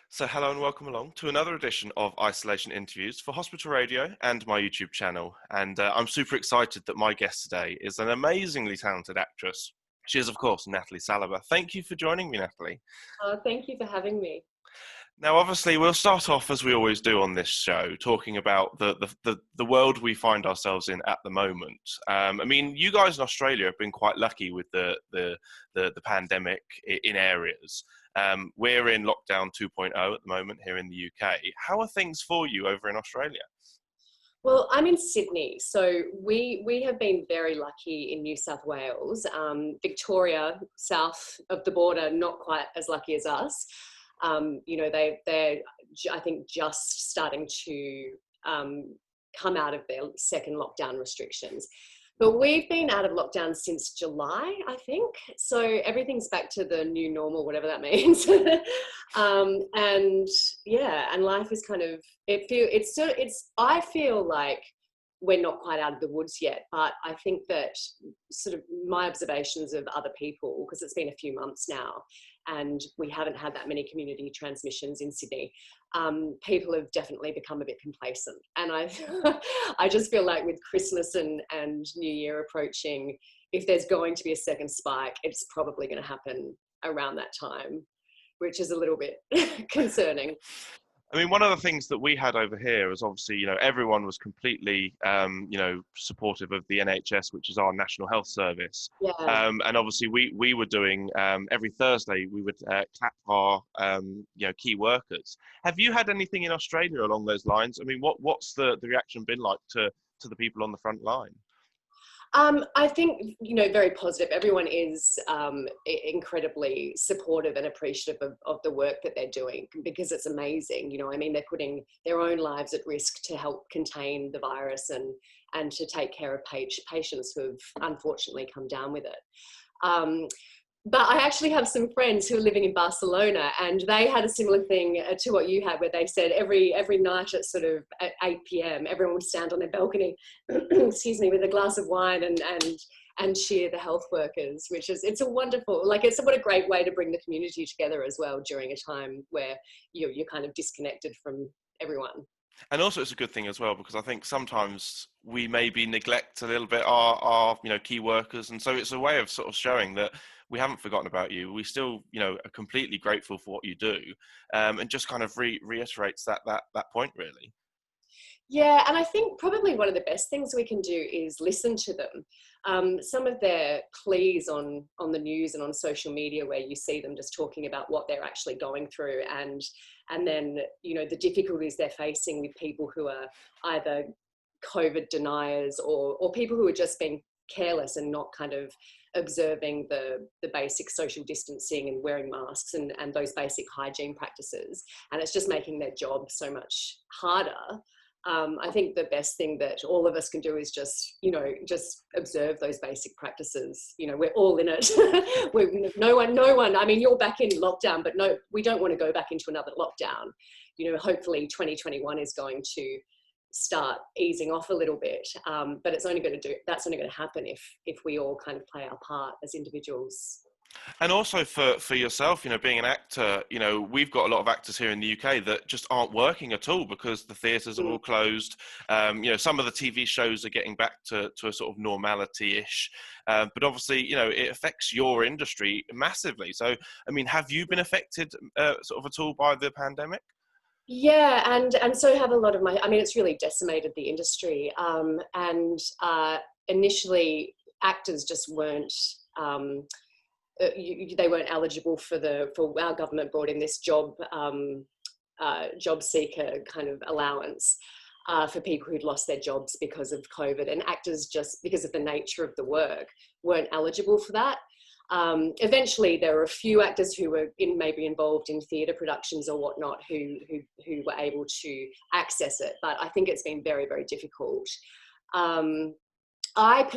So hello and welcome along to another edition of Isolation Interviews for Hospital Radio and my YouTube channel. And I'm super excited that my guest today is an amazingly talented actress. She is, of course, Natalie Saleeba. Thank you for joining me, Natalie. Thank you for having me. Now, obviously, we'll start off, as we always do on this show, talking about the world we find ourselves in at the moment. I mean, you guys in Australia have been quite lucky with the pandemic in areas. We're in lockdown 2.0 at the moment here in the UK. How are things for you over in Australia? Well, I'm in Sydney, so we have been very lucky in New South Wales. Victoria, south of the border, not quite as lucky as us. They're I think just starting to come out of their second lockdown restrictions. But we've been out of lockdown since July, I think. So everything's back to the new normal, whatever that means. And life is kind of, I feel like we're not quite out of the woods yet, but I think that sort of my observations of other people, because it's been a few months now, and we haven't had that many community transmissions in Sydney, people have definitely become a bit complacent. And I just feel like with Christmas and New Year approaching, if there's going to be a second spike, it's probably going to happen around that time, which is a little bit concerning. I mean, one of the things that we had over here was obviously, everyone was completely, supportive of the NHS, which is our National Health Service. Yeah. And obviously we were doing, every Thursday, we would clap our, key workers. Have you had anything in Australia along those lines? I mean, what's the reaction been like to the people on the front line? I think, very positive. Everyone is incredibly supportive and appreciative of the work that they're doing, because it's amazing. I mean, they're putting their own lives at risk to help contain the virus and to take care of patients who have unfortunately come down with it. But I actually have some friends who are living in Barcelona, and they had a similar thing to what you had, where they said every night at sort of at 8 p.m, everyone would stand on their balcony, excuse me, with a glass of wine and cheer the health workers, which is, it's a wonderful, what a great way to bring the community together as well during a time where you're kind of disconnected from everyone. And also it's a good thing as well, because I think sometimes we maybe neglect a little bit our key workers. And so it's a way of sort of showing that we haven't forgotten about you. We still, are completely grateful for what you do. And just kind of reiterates that point, really. Yeah, and I think probably one of the best things we can do is listen to them. Some of their pleas on the news and on social media, where you see them just talking about what they're actually going through, and then, the difficulties they're facing with people who are either COVID deniers or people who are just being careless and not kind of observing the basic social distancing and wearing masks and those basic hygiene practices. And it's just making their job so much harder. I think the best thing that all of us can do is just observe those basic practices. We're all in it. No one, I mean, you're back in lockdown, but no, we don't want to go back into another lockdown. Hopefully 2021 is going to start easing off a little bit. But that's only going to happen if we all kind of play our part as individuals. And also for yourself, being an actor, we've got a lot of actors here in the UK that just aren't working at all because the theatres are all closed. Some of the TV shows are getting back to a sort of normality-ish. But obviously, it affects your industry massively. So, I mean, have you been affected sort of at all by the pandemic? Yeah, and so have a lot of it's really decimated the industry. Initially, actors just weren't, they weren't eligible for our government brought in this job seeker kind of allowance for people who'd lost their jobs because of COVID, and actors, just because of the nature of the work, weren't eligible for that. Eventually, there were a few actors who were maybe involved in theatre productions or whatnot who were able to access it, but I think it's been very, very difficult. I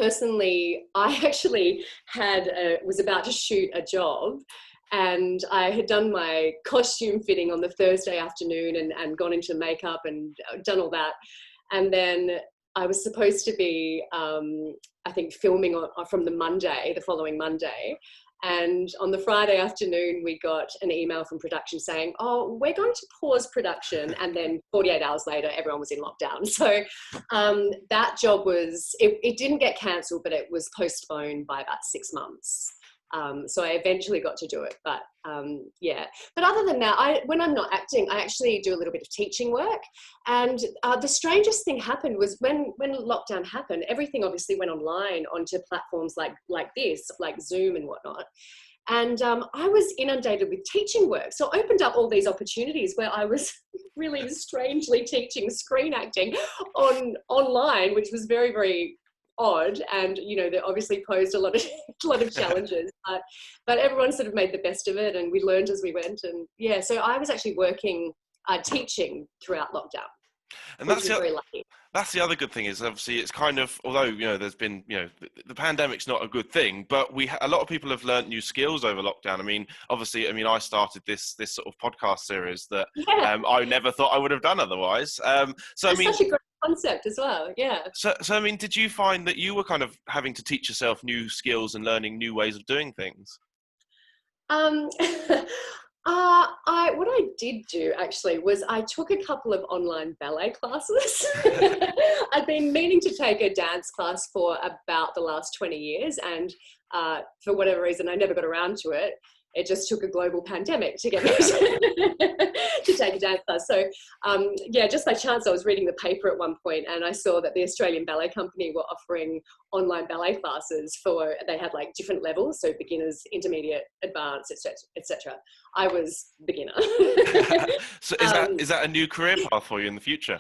actually was about to shoot a job, and I had done my costume fitting on the Thursday afternoon and gone into makeup and done all that. And then I was supposed to be, I think, filming from the following Monday. And on the Friday afternoon, we got an email from production saying, oh, we're going to pause production. And then 48 hours later, everyone was in lockdown. So that job it didn't get cancelled, but it was postponed by about 6 months. So I eventually got to do it, but yeah. But other than that, when I'm not acting, I actually do a little bit of teaching work. And the strangest thing happened was when lockdown happened, everything obviously went online onto platforms like this, like Zoom and whatnot. And I was inundated with teaching work. So it opened up all these opportunities where I was really strangely teaching screen acting online, which was very, very odd, and they obviously posed a lot of challenges, but everyone sort of made the best of it, and we learned as we went. And yeah, so I was actually working teaching throughout lockdown, and which was very lucky. That's the other good thing, is obviously it's kind of, although there's been the pandemic's not a good thing, but a lot of people have learnt new skills over lockdown. I mean, obviously, I started this sort of podcast series that I never thought I would have done otherwise. So that's such a great concept as well. Yeah. So I mean, did you find that you were kind of having to teach yourself new skills and learning new ways of doing things? What I did do actually was I took a couple of online ballet classes. I'd been meaning to take a dance class for about the last 20 years, and for whatever reason, I never got around to it. It just took a global pandemic to get me to take a dance class. So just by chance, I was reading the paper at one point, and I saw that the Australian Ballet Company were offering online ballet classes they had like different levels, so beginners, intermediate, advanced, etc. I was beginner. So is that a new career path for you in the future?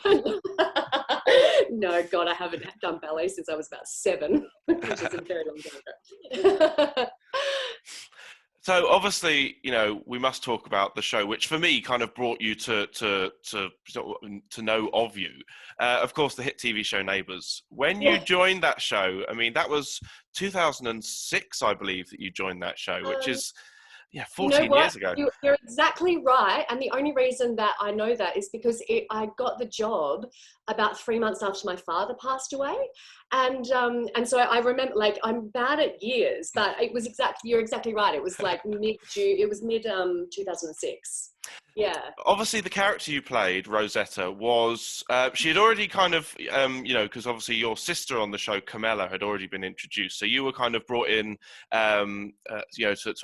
No, God, I haven't done ballet since I was about 7, which is a very long time ago. So obviously, we must talk about the show, which for me kind of brought you to know of you. Of course, the hit TV show Neighbours. When you joined that show, I mean, that was 2006, I believe, that you joined that show, which is 14 years ago. You're exactly right. And the only reason that I know that is because I got the job about 3 months after my father passed away. And so I remember, like, I'm bad at years, but you're exactly right. It was like mid 2006. Yeah. Obviously, the character you played, Rosetta, was she had already kind of, because obviously your sister on the show, Camilla, had already been introduced. So you were kind of brought in, to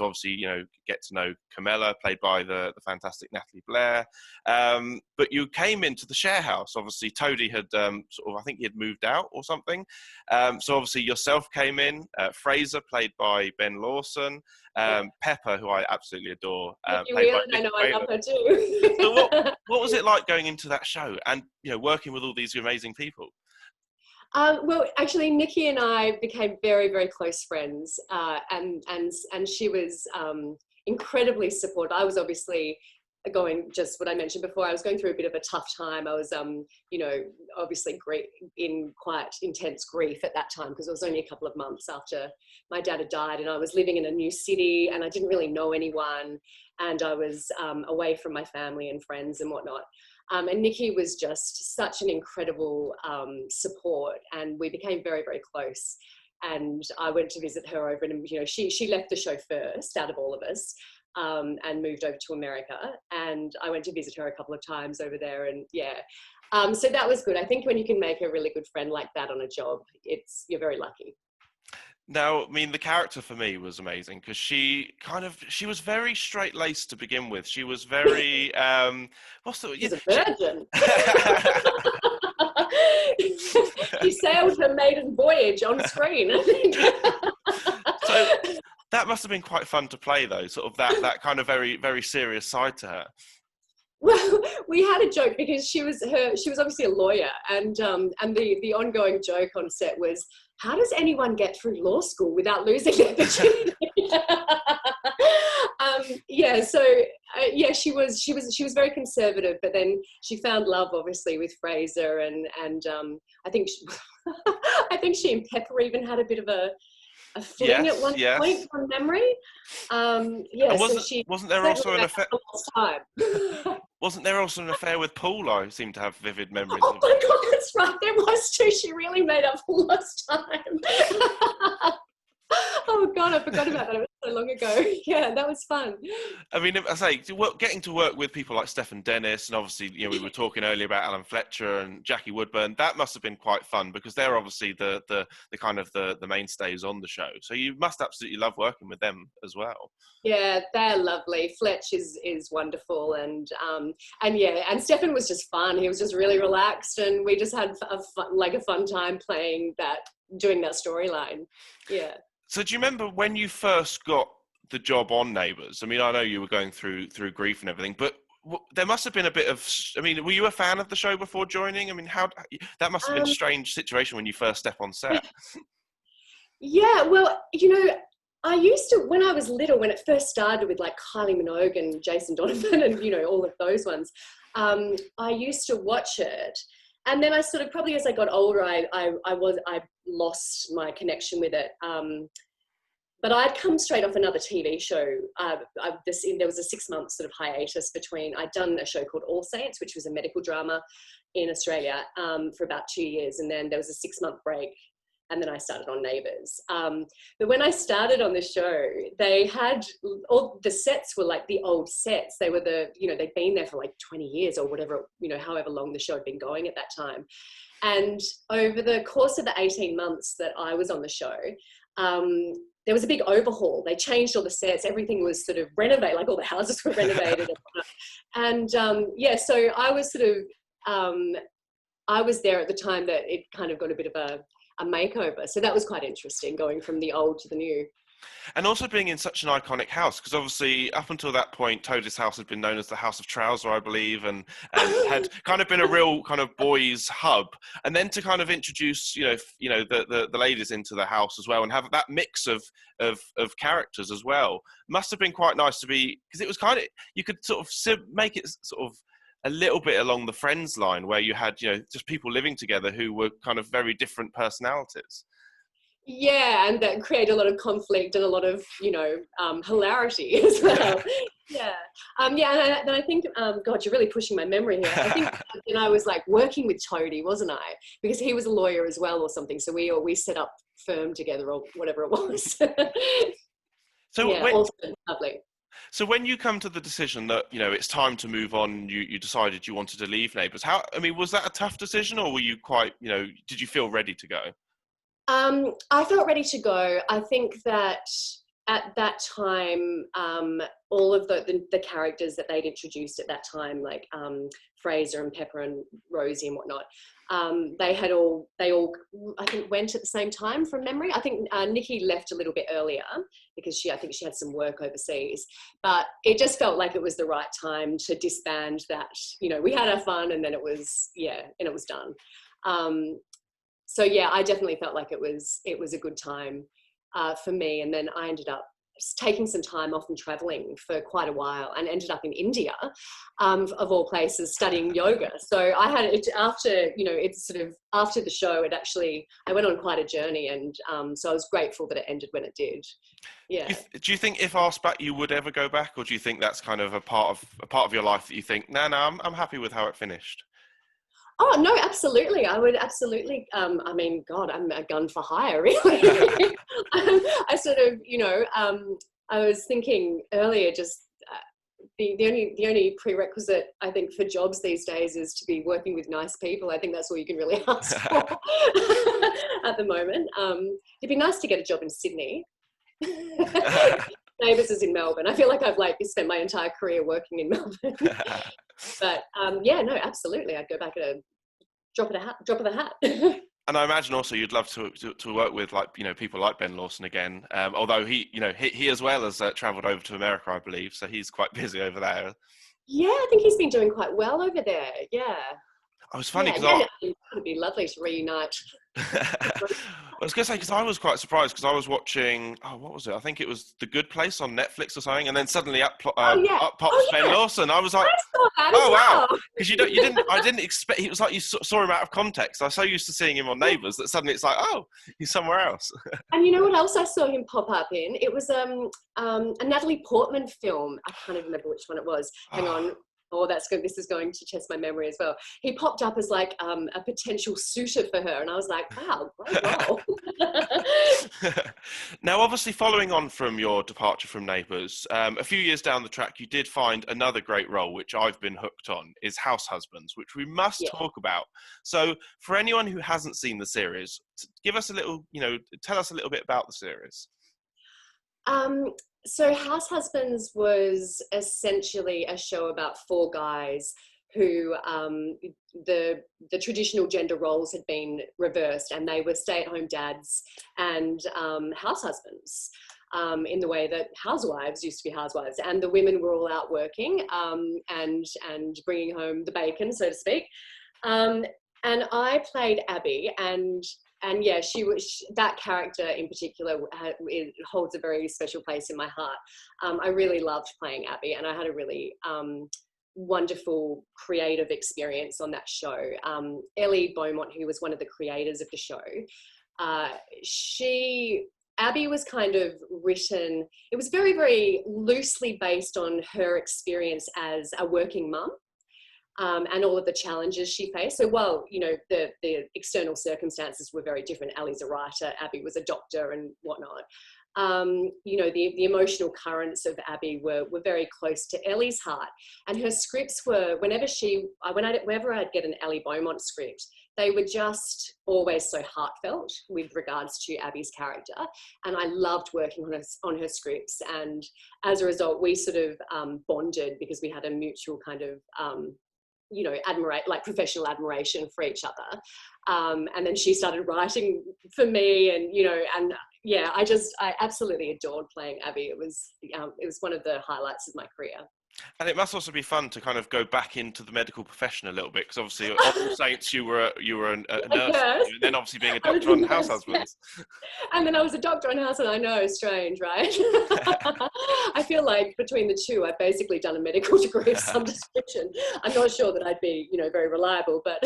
obviously, get to know Camilla, played by the fantastic Natalie Blair. But you came into the share house. Obviously, Toadie had I think he had moved out or something. So obviously yourself came in. Fraser, played by Ben Lawson. Pepper, who I absolutely adore. I know, I love her too. So what was it like going into that show and working with all these amazing people? Well, actually, Nikki and I became very, very close friends, and she was incredibly supportive. I was obviously just what I mentioned before, I was going through a bit of a tough time. I was, obviously in quite intense grief at that time, because it was only a couple of months after my dad had died, and I was living in a new city, and I didn't really know anyone, and I was away from my family and friends and whatnot. And Nikki was just such an incredible support, and we became very, very close. And I went to visit her over in, she left the show first out of all of us. And moved over to America, and I went to visit her a couple of times over there, and so that was good. I think when you can make a really good friend like that on a job, you're very lucky. Now, I mean, the character for me was amazing because she was very straight-laced to begin with. She was very She's a virgin. She sailed her maiden voyage on screen. So that must have been quite fun to play, though, sort of that kind of very, very serious side to her. Well, we had a joke because she was obviously a lawyer, and the ongoing joke on set was, how does anyone get through law school without losing their virginity? She was very conservative, but then she found love obviously with Fraser, and I think she and Pepper even had a bit of a a fling at one point Yes. from memory. Yeah, And so she wasn't there certainly also an made affair? up a lost time. Wasn't there also an affair with Paul? I seem to have vivid memories Oh of. my God, that's right. There was too. She really made up for lost time. Oh God, I forgot about that. It was so long ago. Yeah, that was fun. I mean, I say, getting to work with people like Stephen Dennis, and obviously, we were talking earlier about Alan Fletcher and Jackie Woodburn. That must have been quite fun because they're obviously the kind of the mainstays on the show. So you must absolutely love working with them as well. Yeah, they're lovely. Fletch is wonderful, and yeah, and Stefan was just fun. He was just really relaxed, and we just had a fun time doing that storyline. Yeah. So do you remember when you first got the job on Neighbours? I mean, I know you were going through grief and everything, but there must have been a bit of. I mean, were you a fan of the show before joining? I mean, that must have been a strange situation when you first step on set. Yeah, well, I used to, when I was little, when it first started with like Kylie Minogue and Jason Donovan and, all of those ones, I used to watch it. And then I sort of, probably as I got older, I lost my connection with it. But I'd come straight off another TV show. There was a 6-month sort of hiatus between, I'd done a show called All Saints, which was a medical drama in Australia for about 2 years. And then there was a 6-month break. And then I started on Neighbours. But when I started on the show, they had, all the sets were like the old sets. They were they'd been there for like 20 years or whatever, however long the show had been going at that time. And over the course of the 18 months that I was on the show, there was a big overhaul. They changed all the sets. Everything was sort of renovated, like all the houses were renovated. And so I was I was there at the time that it kind of got a bit of a makeover. So that was quite interesting, going from the old to the new. And also being in such an iconic house, because obviously up until that point, Toadie's house had been known as the House of Trouser, I believe, and had kind of been a real kind of boys' hub. And then to kind of introduce, the ladies into the house as well, and have that mix of characters as well, must have been quite nice to be, because it was kind of, you could sort of make it sort of a little bit along the Friends line, where you had, just people living together who were kind of very different personalities. Yeah, and that created a lot of conflict and a lot of, hilarity as well. Yeah. And I think, God, you're really pushing my memory here. I think then I was like working with Toadie, wasn't I? Because he was a lawyer as well or something. So we set up firm together or whatever it was. So yeah, also lovely. So when you come to the decision that, it's time to move on, you decided you wanted to leave Neighbours, was that a tough decision, or were you quite, did you feel ready to go? I felt ready to go. I think that at that time, all of the characters that they'd introduced at that time, like Fraser and Pepper and Rosie and whatnot, they all I think went at the same time from memory. I think Nikki left a little bit earlier because I think she had some work overseas, but it just felt like it was the right time to disband that. We had our fun, and then it was done. So yeah, I definitely felt like it was a good time for me. And then I ended up taking some time off and traveling for quite a while, and ended up in India, of all places, studying yoga. So I had it after, it's sort of after the show, I went on quite a journey, and so I was grateful that it ended when it did. Yeah. Do you think if asked back, you would ever go back, or do you think that's kind of a part of your life that you think, no, I'm happy with how it finished? Oh, no, absolutely. I would absolutely. God, I'm a gun for hire, really. I sort of, I was thinking earlier, just the only prerequisite, I think, for jobs these days is to be working with nice people. I think that's all you can really ask for at the moment. It'd be nice to get a job in Sydney. Neighbours is in Melbourne. I feel like I've spent my entire career working in Melbourne. But no, absolutely, I'd go back at a drop of the hat. And I imagine also you'd love to work with people like Ben Lawson again. Although he as well has travelled over to America, I believe, so he's quite busy over there. Yeah, I think he's been doing quite well over there. Yeah. I was funny because it would be lovely to reunite. I was going to say, because I was quite surprised because I was watching, oh, what was it? I think it was The Good Place on Netflix or something, and then suddenly Oh yeah, up pops oh Ben yeah, Lawson. I was like, I saw that oh wow, as well. because you didn't, I didn't expect. It was like you saw him out of context. I was so used to seeing him on Neighbours that suddenly it's like, oh, he's somewhere else. And you know what else I saw him pop up in? It was a Natalie Portman film. I can't even remember which one it was. Hang on. Oh, that's good. This is going to test my memory as well. He popped up as like a potential suitor for her, and I was like, wow, great role. Now, obviously, following on from your departure from Neighbours, a few years down the track, you did find another great role, which I've been hooked on, is House Husbands, which we must Yeah. talk about. So, for anyone who hasn't seen the series, give us a little, tell us a little bit about the series. So House Husbands was essentially a show about four guys who the traditional gender roles had been reversed, and they were stay-at-home dads and house husbands, in the way that housewives used to be housewives, and the women were all out working and bringing home the bacon, so to speak. And I played Abby, and yeah, that character in particular, it holds a very special place in my heart. I really loved playing Abby, and I had a really wonderful creative experience on that show. Ellie Beaumont, who was one of the creators of the show, Abby was kind of written, it was very, very loosely based on her experience as a working mum. And all of the challenges she faced. So while, the external circumstances were very different, Ali's a writer, Abby was a doctor and whatnot, the emotional currents of Abby were very close to Ellie's heart. And her scripts were, whenever I'd get an Ellie Beaumont script, they were just always so heartfelt with regards to Abby's character. And I loved working on her scripts. And as a result, we sort of bonded because we had a mutual kind of, professional admiration for each other. And then she started writing for me, and yeah, I absolutely adored playing Abby. It was one of the highlights of my career. And it must also be fun to kind of go back into the medical profession a little bit, because obviously at All Saints you were a nurse, and then obviously being a doctor on House Husbands. Yeah. And then I was a doctor on House, and I know, strange, right? I feel like between the two, I've basically done a medical degree of some description. I'm not sure that I'd be, very reliable, but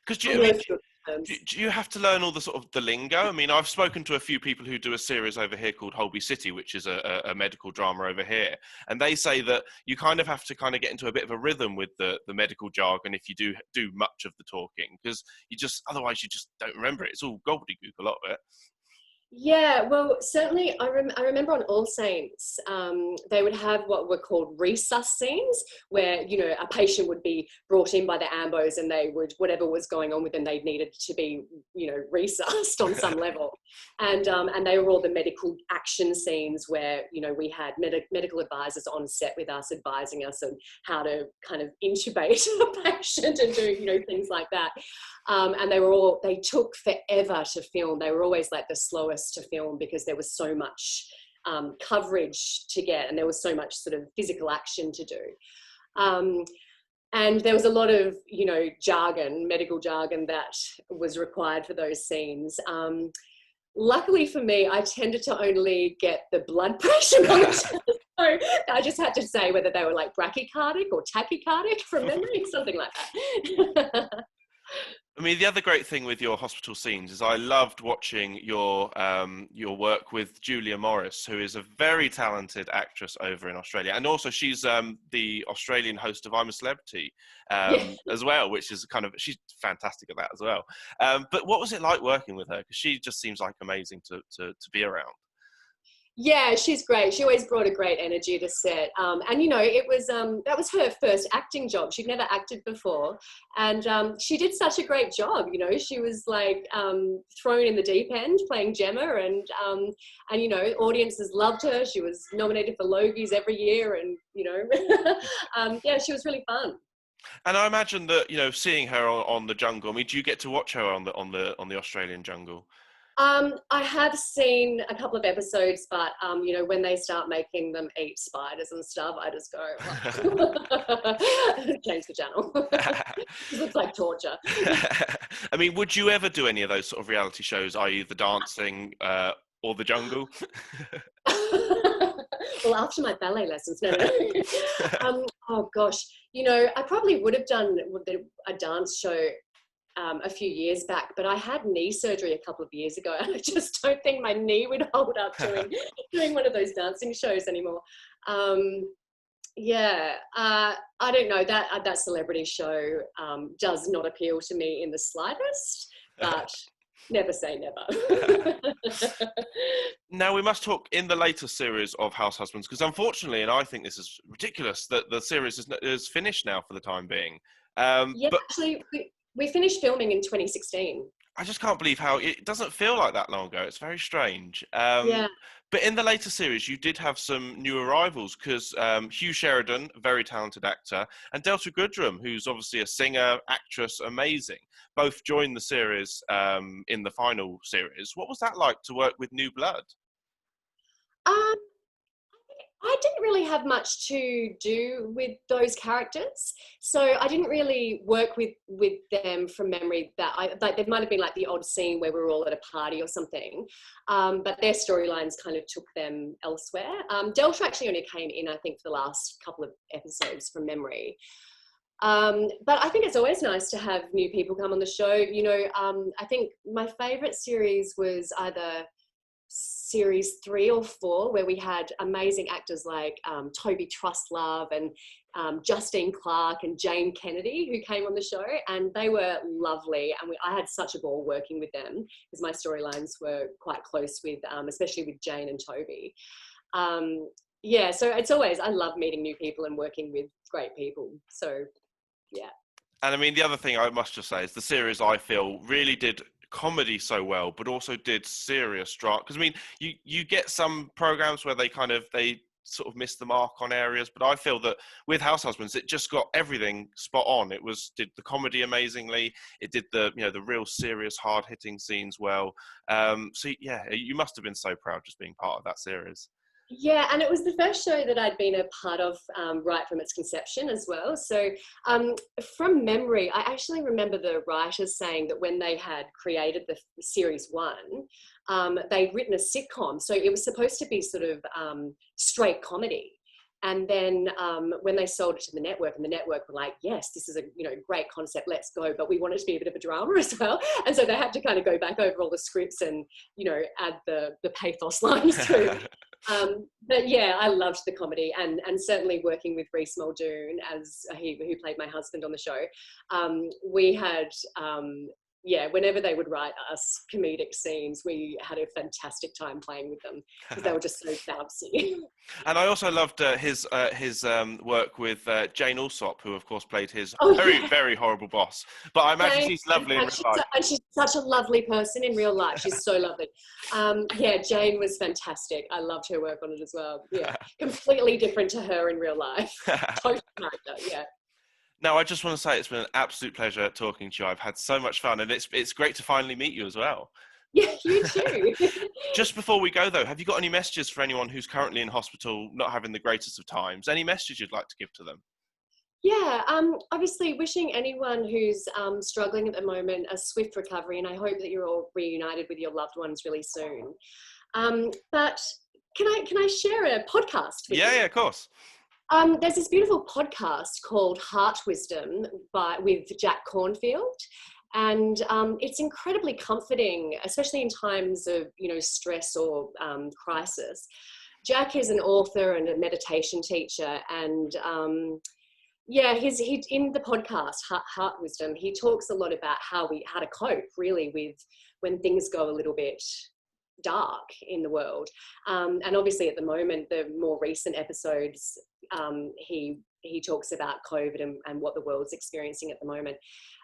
because do you have to learn all the sort of the lingo? I mean, I've spoken to a few people who do a series over here called Holby City, which is a medical drama over here, and they say that you kind of have to kind of get into a bit of a rhythm with the medical jargon if you do much of the talking, because otherwise you just don't remember it. It's all gobbledygook, a lot of it. Yeah, well, certainly I remember on All Saints, they would have what were called resus scenes where, a patient would be brought in by the ambos and they would, whatever was going on with them, they needed to be, resussed on some level. And they were all the medical action scenes where, we had medical advisors on set with us, advising us on how to kind of intubate a patient and do, things like that. And they took forever to film. They were always like the slowest to film because there was so much coverage to get, and there was so much sort of physical action to do. And there was a lot of, medical jargon that was required for those scenes. Luckily for me, I tended to only get the blood pressure monitors. So I just had to say whether they were like brachycardic or tachycardic from memory, something like that. I mean, the other great thing with your hospital scenes is I loved watching your work with Julia Morris, who is a very talented actress over in Australia. And also she's the Australian host of I'm a Celebrity as well, which is she's fantastic at that as well. But what was it like working with her? Because she just seems like amazing to be around. Yeah, she's great. She always brought a great energy to set. And, it was that was her first acting job. She'd never acted before. And she did such a great job. She was like thrown in the deep end playing Gemma, and audiences loved her. She was nominated for Logies every year, and, yeah, she was really fun. And I imagine that, seeing her on the Jungle, I mean, do you get to watch her on the Australian Jungle? I have seen a couple of episodes, but you know, when they start making them eat spiders and stuff, I just go, change the channel. It looks like torture. I mean, would you ever do any of those sort of reality shows, i.e. the dancing or the jungle? Well, after my ballet lessons, no. Oh gosh, you know, I probably would have done a dance show a few years back, but I had knee surgery a couple of years ago, and I just don't think my knee would hold up doing one of those dancing shows anymore. I don't know, that celebrity show does not appeal to me in the slightest, but never say never. Now, we must talk in the later series of House Husbands, because unfortunately, and I think this is ridiculous, that the series is finished now for the time being. Yeah, but actually, we finished filming in 2016. I just can't believe how it doesn't feel like that long ago. It's very strange. Yeah. But in the later series, you did have some new arrivals, because Hugh Sheridan, a very talented actor, and Delta Goodrem, who's obviously a singer, actress, amazing, both joined the series in the final series. What was that like to work with new blood? Um, I didn't really have much to do with those characters, so I didn't really work with them from memory. There might have been like the odd scene where we were all at a party or something, but their storylines kind of took them elsewhere. Delta actually only came in, I think, for the last couple of episodes from memory. But I think it's always nice to have new people come on the show. You know, I think my favourite series was either series 3 or 4, where we had amazing actors like Toby Trustlove and Justine Clark and Jane Kennedy, who came on the show, and they were lovely, and I had such a ball working with them, because my storylines were quite close with especially with Jane and Toby. Yeah, so it's always, I love meeting new people and working with great people, so yeah. And I mean, the other thing I must just say is the series, I feel, really did comedy so well, but also did serious drama. Because I mean, you get some programs where they sort of miss the mark on areas, but I feel that with House Husbands, it just got everything spot on. Did the comedy amazingly. It did the real serious, hard hitting scenes well. So yeah, you must have been so proud just being part of that series. Yeah, and it was the first show that I'd been a part of right from its conception as well. So from memory, I actually remember the writers saying that when they had created the series 1, they'd written a sitcom. So it was supposed to be sort of straight comedy. And then when they sold it to the network, and the network were like, yes, this is a great concept, let's go. But we want it to be a bit of a drama as well. And so they had to kind of go back over all the scripts and, add the pathos lines through. But yeah, I loved the comedy, and certainly working with Reese Muldoon as who played my husband on the show. We had, whenever they would write us comedic scenes, we had a fantastic time playing with them, because they were just so bouncy. And I also loved his work with Jane Alsop, who of course played his very horrible boss. But I imagine she's lovely in real life. And she's such a lovely person in real life. She's so lovely. Jane was fantastic. I loved her work on it as well. Yeah, completely different to her in real life. Total character, yeah. Now, I just want to say it's been an absolute pleasure talking to you. I've had so much fun, and it's great to finally meet you as well. Yeah, you too. Just before we go, though, have you got any messages for anyone who's currently in hospital, not having the greatest of times? Any messages you'd like to give to them? Yeah, obviously wishing anyone who's struggling at the moment a swift recovery, and I hope that you're all reunited with your loved ones really soon. But can I share a podcast with you? Yeah, of course. There's this beautiful podcast called Heart Wisdom with Jack Cornfield. And it's incredibly comforting, especially in times of, stress or crisis. Jack is an author and a meditation teacher. And he in the podcast, Heart Wisdom, he talks a lot about how to cope really with when things go a little bit dark in the world. And obviously at the moment, the more recent episodes, he talks about COVID and what the world's experiencing at the moment.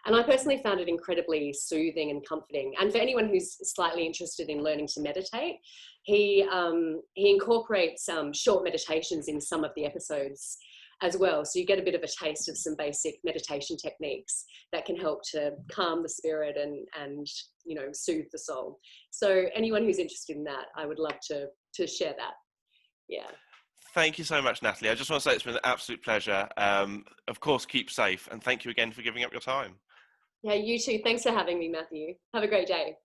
And I personally found it incredibly soothing and comforting. And for anyone who's slightly interested in learning to meditate, he incorporates short meditations in some of the episodes. as well. So you get a bit of a taste of some basic meditation techniques that can help to calm the spirit and soothe the soul. So anyone who's interested in that, I would love to share that. Yeah. Thank you so much, Natalie. I just want to say it's been an absolute pleasure. Of course, keep safe, and thank you again for giving up your time. Yeah, you too. Thanks for having me, Matthew. Have a great day.